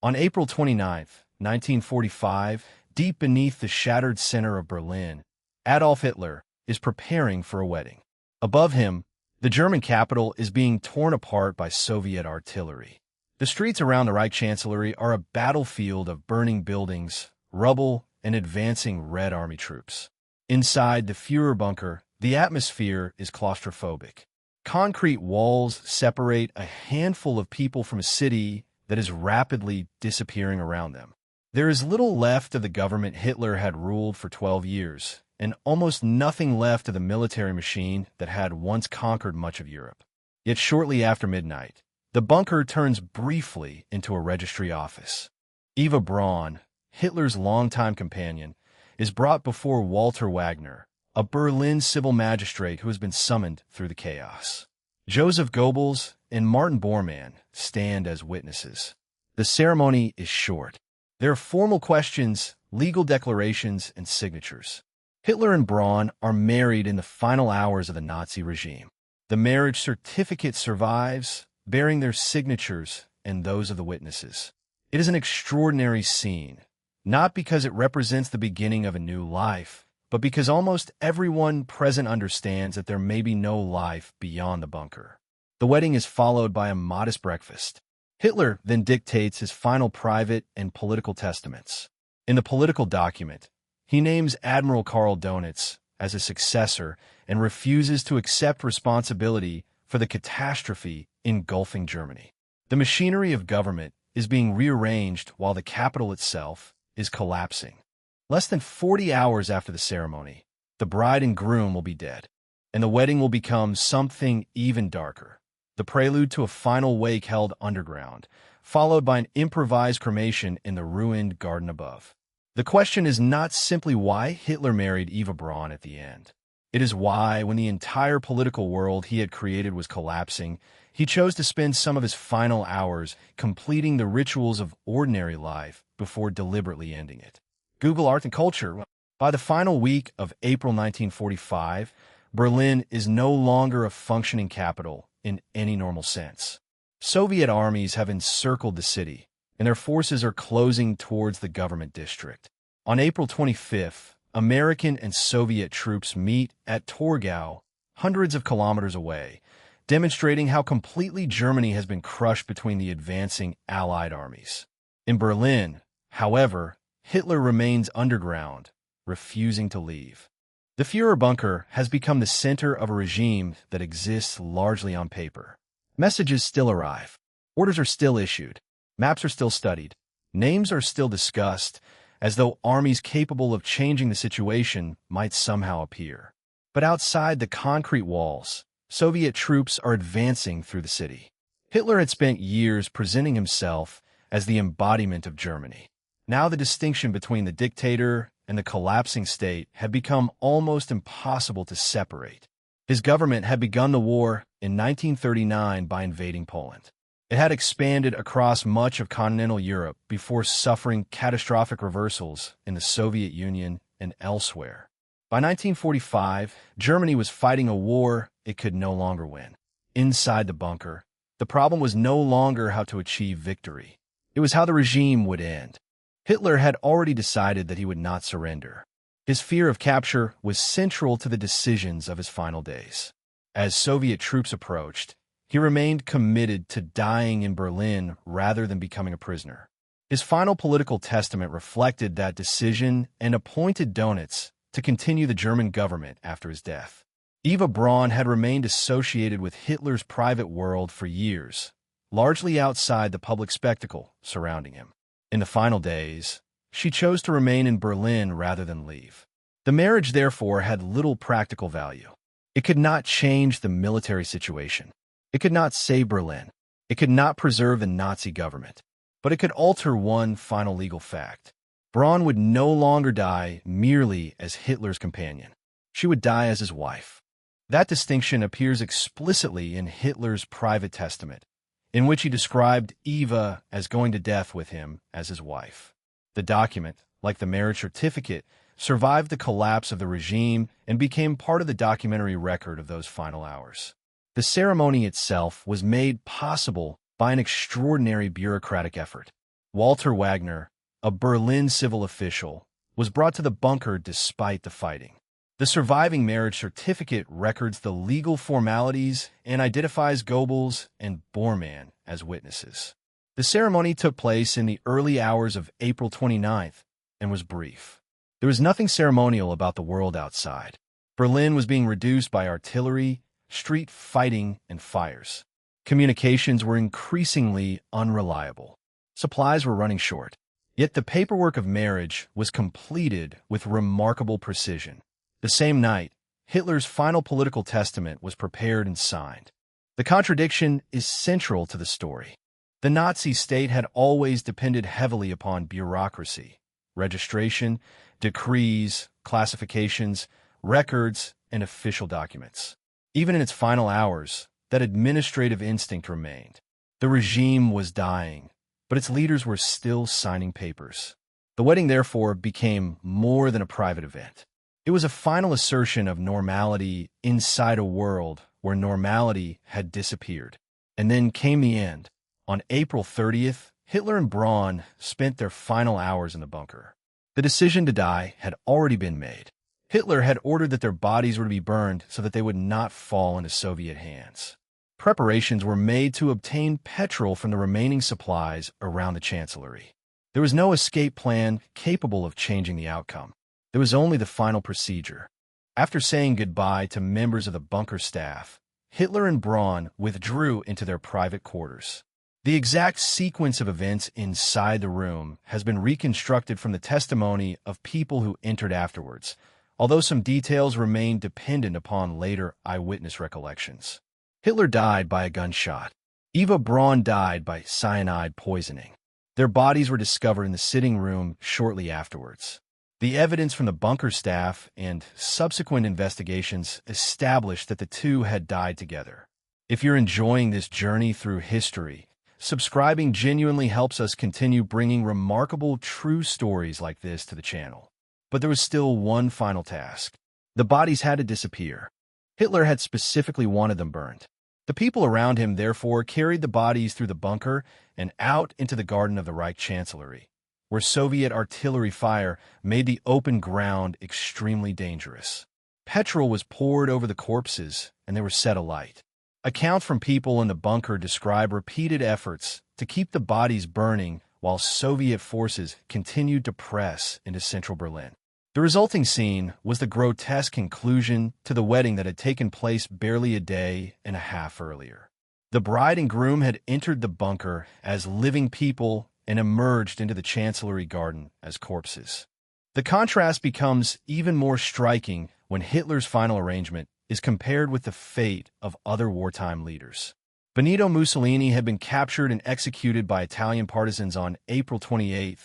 On April 29, 1945, deep beneath the shattered center of Berlin, Adolf Hitler is preparing for a wedding. Above him, the German capital is being torn apart by Soviet artillery. The streets around the Reich Chancellery are a battlefield of burning buildings, rubble, and advancing Red Army troops. Inside the Führerbunker, the atmosphere is claustrophobic. Concrete walls separate a handful of people from a city that is rapidly disappearing around them. There is little left of the government Hitler had ruled for 12 years, and almost nothing left of the military machine that had once conquered much of Europe. Yet shortly after midnight, the bunker turns briefly into a registry office. Eva Braun, Hitler's longtime companion, is brought before Walter Wagner, a Berlin civil magistrate who has been summoned through the chaos. Joseph Goebbels and Martin Bormann stand as witnesses. The ceremony is short. There are formal questions, legal declarations, and signatures. Hitler and Braun are married in the final hours of the Nazi regime. The marriage certificate survives, bearing their signatures and those of the witnesses. It is an extraordinary scene, not because it represents the beginning of a new life, but because almost everyone present understands that there may be no life beyond the bunker. The wedding is followed by a modest breakfast. Hitler then dictates his final private and political testaments. In the political document, he names Admiral Karl Dönitz as a successor and refuses to accept responsibility for the catastrophe engulfing Germany. The machinery of government is being rearranged while the capital itself is collapsing. Less than 40 hours after the ceremony, the bride and groom will be dead, and the wedding will become something even darker. The prelude to a final wake held underground, followed by an improvised cremation in the ruined garden above. The question is not simply why Hitler married Eva Braun at the end. It is why, when the entire political world he had created was collapsing, he chose to spend some of his final hours completing the rituals of ordinary life before deliberately ending it. Google art and culture. By the final week of April 1945, Berlin is no longer a functioning capital in any normal sense. Soviet armies have encircled the city, and their forces are closing towards the government district. On April 25th, American and Soviet troops meet at Torgau, hundreds of kilometers away, demonstrating how completely Germany has been crushed between the advancing Allied armies. In Berlin, however, Hitler remains underground, refusing to leave. The Führerbunker has become the center of a regime that exists largely on paper. Messages still arrive. Orders are still issued. Maps are still studied. Names are still discussed, as though armies capable of changing the situation might somehow appear. But outside the concrete walls, Soviet troops are advancing through the city. Hitler had spent years presenting himself as the embodiment of Germany. Now the distinction between the dictator and the collapsing state had become almost impossible to separate. His government had begun the war in 1939 by invading Poland. It had expanded across much of continental Europe before suffering catastrophic reversals in the Soviet Union and elsewhere. By 1945, Germany was fighting a war it could no longer win. Inside the bunker, the problem was no longer how to achieve victory. It was how the regime would end. Hitler had already decided that he would not surrender. His fear of capture was central to the decisions of his final days. As Soviet troops approached, he remained committed to dying in Berlin rather than becoming a prisoner. His final political testament reflected that decision and appointed Dönitz to continue the German government after his death. Eva Braun had remained associated with Hitler's private world for years, largely outside the public spectacle surrounding him. In the final days, she chose to remain in Berlin rather than leave. The marriage, therefore, had little practical value. It could not change the military situation. It could not save Berlin. It could not preserve the Nazi government. But it could alter one final legal fact. Braun would no longer die merely as Hitler's companion. She would die as his wife. That distinction appears explicitly in Hitler's private testament, in which he described Eva as going to death with him as his wife. The document, like the marriage certificate, survived the collapse of the regime and became part of the documentary record of those final hours. The ceremony itself was made possible by an extraordinary bureaucratic effort. Walter Wagner, a Berlin civil official, was brought to the bunker despite the fighting. The surviving marriage certificate records the legal formalities and identifies Goebbels and Bormann as witnesses. The ceremony took place in the early hours of April 29th and was brief. There was nothing ceremonial about the world outside. Berlin was being reduced by artillery, street fighting, and fires. Communications were increasingly unreliable. Supplies were running short. Yet the paperwork of marriage was completed with remarkable precision. The same night, Hitler's final political testament was prepared and signed. The contradiction is central to the story. The Nazi state had always depended heavily upon bureaucracy, registration, decrees, classifications, records, and official documents. Even in its final hours, that administrative instinct remained. The regime was dying, but its leaders were still signing papers. The wedding, therefore, became more than a private event. It was a final assertion of normality inside a world where normality had disappeared. And then came the end. On April 30th, Hitler and Braun spent their final hours in the bunker. The decision to die had already been made. Hitler had ordered that their bodies were to be burned so that they would not fall into Soviet hands. Preparations were made to obtain petrol from the remaining supplies around the Chancellery. There was no escape plan capable of changing the outcome. There was only the final procedure. After saying goodbye to members of the bunker staff, Hitler and Braun withdrew into their private quarters. The exact sequence of events inside the room has been reconstructed from the testimony of people who entered afterwards, although some details remain dependent upon later eyewitness recollections. Hitler died by a gunshot. Eva Braun died by cyanide poisoning. Their bodies were discovered in the sitting room shortly afterwards. The evidence from the bunker staff and subsequent investigations established that the two had died together. If you're enjoying this journey through history, subscribing genuinely helps us continue bringing remarkable true stories like this to the channel. But there was still one final task. The bodies had to disappear. Hitler had specifically wanted them burned. The people around him, therefore, carried the bodies through the bunker and out into the garden of the Reich Chancellery, where Soviet artillery fire made the open ground extremely dangerous. Petrol was poured over the corpses, and they were set alight. Accounts from people in the bunker describe repeated efforts to keep the bodies burning while Soviet forces continued to press into central Berlin. The resulting scene was the grotesque conclusion to the wedding that had taken place barely a day and a half earlier. The bride and groom had entered the bunker as living people and emerged into the Chancellery garden as corpses. The contrast becomes even more striking when Hitler's final arrangement is compared with the fate of other wartime leaders. Benito Mussolini had been captured and executed by Italian partisans on April 28,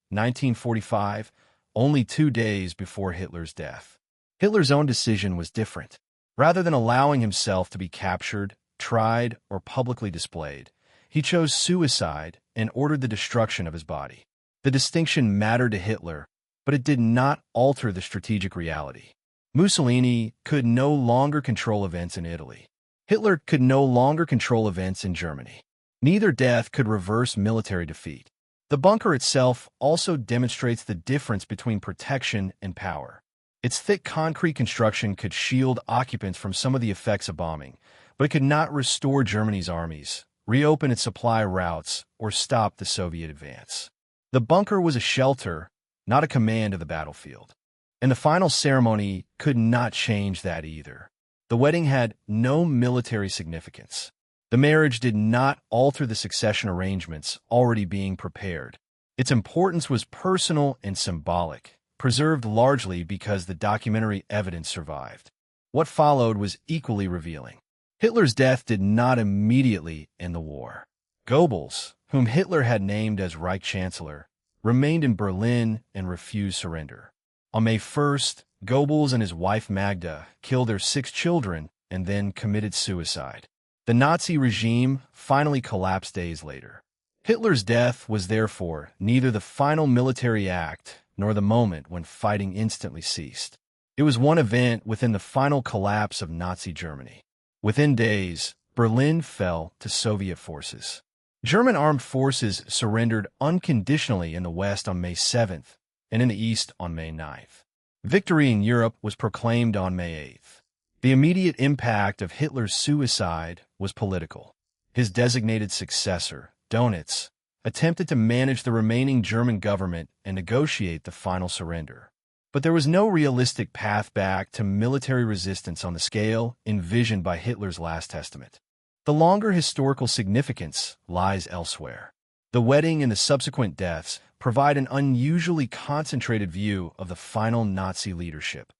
1945, only 2 days before Hitler's death. Hitler's own decision was different. Rather than allowing himself to be captured, tried, or publicly displayed, he chose suicide and ordered the destruction of his body. The distinction mattered to Hitler, but it did not alter the strategic reality. Mussolini could no longer control events in Italy. Hitler could no longer control events in Germany. Neither death could reverse military defeat. The bunker itself also demonstrates the difference between protection and power. Its thick concrete construction could shield occupants from some of the effects of bombing, but it could not restore Germany's armies, reopen its supply routes, or stop the Soviet advance. The bunker was a shelter, not a command of the battlefield. And the final ceremony could not change that either. The wedding had no military significance. The marriage did not alter the succession arrangements already being prepared. Its importance was personal and symbolic, preserved largely because the documentary evidence survived. What followed was equally revealing. Hitler's death did not immediately end the war. Goebbels, whom Hitler had named as Reich Chancellor, remained in Berlin and refused surrender. On May 1st, Goebbels and his wife Magda killed their 6 children and then committed suicide. The Nazi regime finally collapsed days later. Hitler's death was therefore neither the final military act nor the moment when fighting instantly ceased. It was one event within the final collapse of Nazi Germany. Within days, Berlin fell to Soviet forces. German armed forces surrendered unconditionally in the West on May 7th and in the East on May 9th. Victory in Europe was proclaimed on May 8th. The immediate impact of Hitler's suicide was political. His designated successor, Dönitz, attempted to manage the remaining German government and negotiate the final surrender. But there was no realistic path back to military resistance on the scale envisioned by Hitler's last testament. The longer historical significance lies elsewhere. The wedding and the subsequent deaths provide an unusually concentrated view of the final Nazi leadership.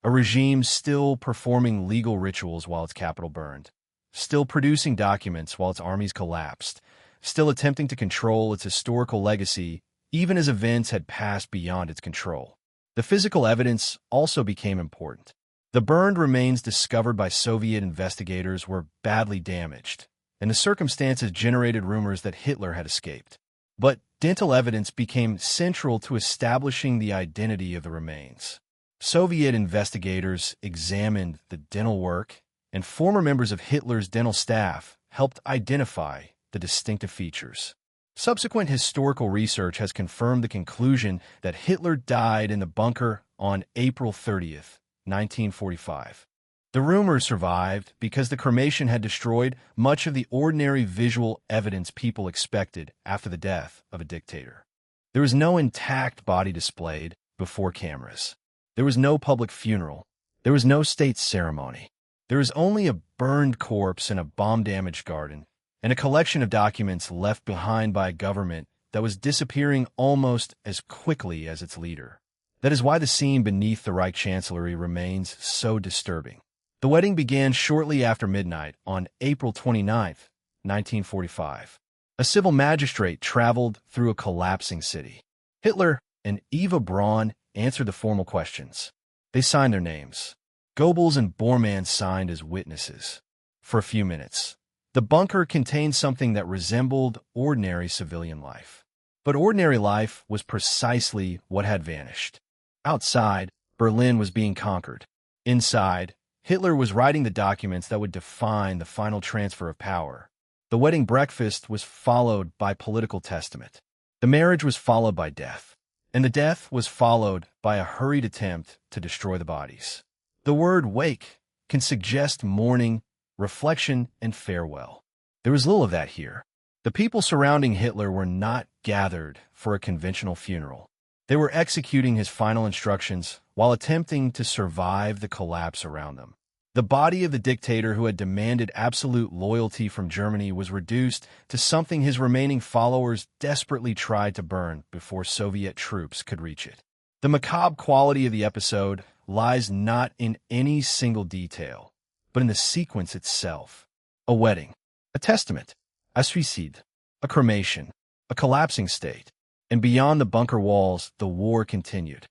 A regime still performing legal rituals while its capital burned, still producing documents while its armies collapsed, still attempting to control its historical legacy even as events had passed beyond its control. The physical evidence also became important. The burned remains discovered by Soviet investigators were badly damaged, and the circumstances generated rumors that Hitler had escaped. But dental evidence became central to establishing the identity of the remains. Soviet investigators examined the dental work, and former members of Hitler's dental staff helped identify the distinctive features. Subsequent historical research has confirmed the conclusion that Hitler died in the bunker on April 30th, 1945. The rumors survived because the cremation had destroyed much of the ordinary visual evidence people expected after the death of a dictator. There was no intact body displayed before cameras. There was no public funeral. There was no state ceremony. There was only a burned corpse in a bomb-damaged garden, and a collection of documents left behind by a government that was disappearing almost as quickly as its leader. That is why the scene beneath the Reich Chancellery remains so disturbing. The wedding began shortly after midnight on April 29, 1945. A civil magistrate traveled through a collapsing city. Hitler and Eva Braun answered the formal questions. They signed their names. Goebbels and Bormann signed as witnesses. For a few minutes, the bunker contained something that resembled ordinary civilian life. But ordinary life was precisely what had vanished. Outside, Berlin was being conquered. Inside, Hitler was writing the documents that would define the final transfer of power. The wedding breakfast was followed by political testament. The marriage was followed by death. And the death was followed by a hurried attempt to destroy the bodies. The word wake can suggest mourning, reflection, and farewell. There was little of that here. The people surrounding Hitler were not gathered for a conventional funeral. They were executing his final instructions while attempting to survive the collapse around them. The body of the dictator who had demanded absolute loyalty from Germany was reduced to something his remaining followers desperately tried to burn before Soviet troops could reach it. The macabre quality of the episode lies not in any single detail, but in the sequence itself. A wedding, a testament, a suicide, a cremation, a collapsing state, and beyond the bunker walls, the war continued.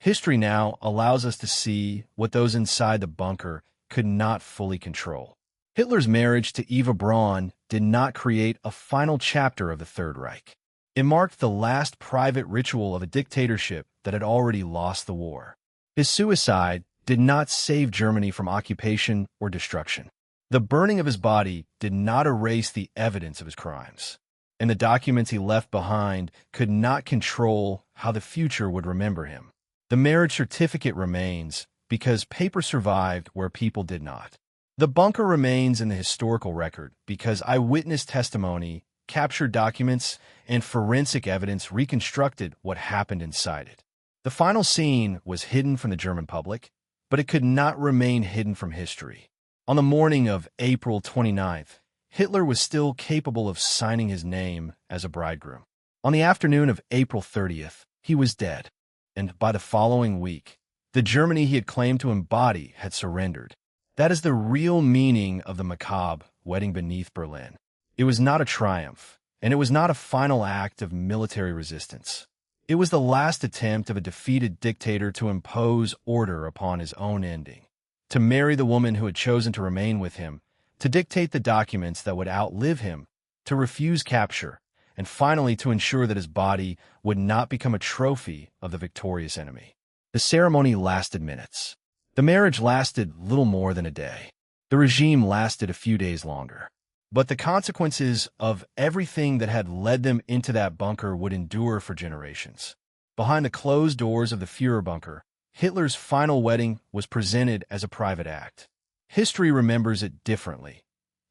History now allows us to see what those inside the bunker could not fully control. Hitler's marriage to Eva Braun did not create a final chapter of the Third Reich. It marked the last private ritual of a dictatorship that had already lost the war. His suicide did not save Germany from occupation or destruction. The burning of his body did not erase the evidence of his crimes, and the documents he left behind could not control how the future would remember him. The marriage certificate remains because paper survived where people did not. The bunker remains in the historical record because eyewitness testimony, captured documents, and forensic evidence reconstructed what happened inside it. The final scene was hidden from the German public, but it could not remain hidden from history. On the morning of April 29th, Hitler was still capable of signing his name as a bridegroom. On the afternoon of April 30th, he was dead, and by the following week, the Germany he had claimed to embody had surrendered. That is the real meaning of the macabre wedding beneath Berlin. It was not a triumph, and it was not a final act of military resistance. It was the last attempt of a defeated dictator to impose order upon his own ending, to marry the woman who had chosen to remain with him, to dictate the documents that would outlive him, to refuse capture, and finally to ensure that his body would not become a trophy of the victorious enemy. The ceremony lasted minutes. The marriage lasted little more than a day. The regime lasted a few days longer. But the consequences of everything that had led them into that bunker would endure for generations. Behind the closed doors of the Führerbunker, Hitler's final wedding was presented as a private act. History remembers it differently,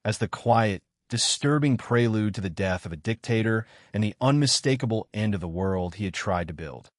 as the quiet, disturbing prelude to the death of a dictator and the unmistakable end of the world he had tried to build.